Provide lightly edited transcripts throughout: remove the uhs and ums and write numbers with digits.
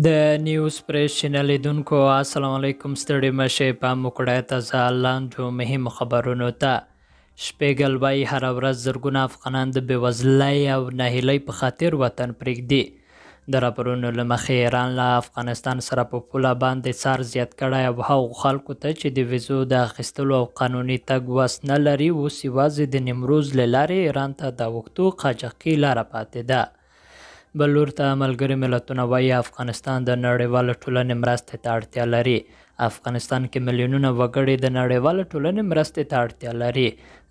د نیوز پریس چینل لیدونکو السلام علیکم، ستړي مشئ، پام وکړئ تازه لاندو مهمو خبرونو ته. شپیګل وایي هره ورځ زرګونه افغانان د بېوزلۍ او ناهیلۍ په خاطر وطن پرېږدي. د راپورونو له مخې ایران له افغانستان سره په پوله باندې څار زیات کړی او هغو خلکو ته چې د ویزو د اخیستلو او قانوني تګ وس نه لري اوس یوازې د نیمروز له لارې ایران ته د اوږدو قاچاقي لاره پاتې ده. بل لور ته ملګري ملتونه وایي افغانستان د نړیواله ټولنې مرستې ته اړتیا لري. افغانستان کې میلیونونه وګړي د نړیواله ټولنې مرستې ته اړتیا لري.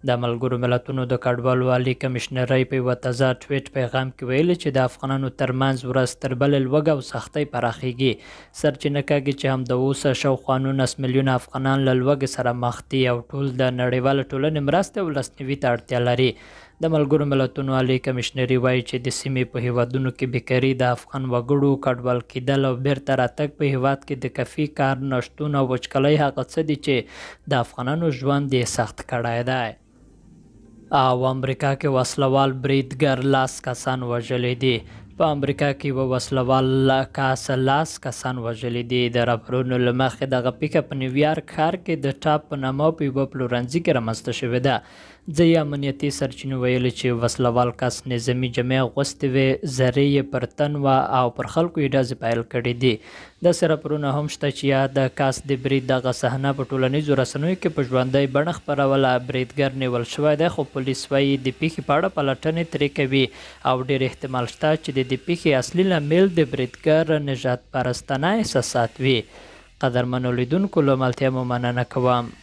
د ملګرو ملتونو د کډوالو عالي کمشنرۍ په یوه تازه ټویټ پیغام کې ویلي چې د افغانانو ترمنځ ورځ تر بلې لوږه او سختۍ پراخیږي. سرچینه کاږي چې همداوسه شاوخوا 19 میلیونه افغانان له لوږې سره مخ دي او ټول د نړیواله ټولنې مرستې او لاسنیوي ته اړتیا لري. د ملګرو ملتونو عالي کمشنري وایي چې د سیمې په هیوادونو کې بیکاري، د افغان وګړو کډوال کیدل او بیرته راتګ په هیواد کې د کافي کار نشتون او وچکالۍ هغه څه دي چې د افغانانو ژوند یې سخت کړی دی. او امریکا کې وسلوال بریدګر 10 کسان وژلي دي. په امریکا کې یوه وسلوال کس 10 کسان وژلي دي. د راپورونو له مخې دغه پیښه په نیویارک ښار کې د ټاپ په نامه په یوه پلورنځي کې رامنځته شوې ده. ځایي امنیتي سرچینو ویلي چې وسلوال کس نظامي جامې اغوستې وې، زرې یې پر تن وه او پر خلکو یې ډزې پیل کړي دي. داسې راپورونه هم شته چې یا د کس د برید دغه صحنه په ټولنیزو رسنیو کې په ژوندۍ بڼه خپروله. بریدګر نیول شوی دی خو پولیس وایي د پیښې په اړه پلټنې ترې کوي او ډېر احتمال شته چې د پیښې اصلي لامل د بریدګر نژاد پرستانه احساسات وي. قدرمنو لیدونکو له ملتیا مو مننه کوم.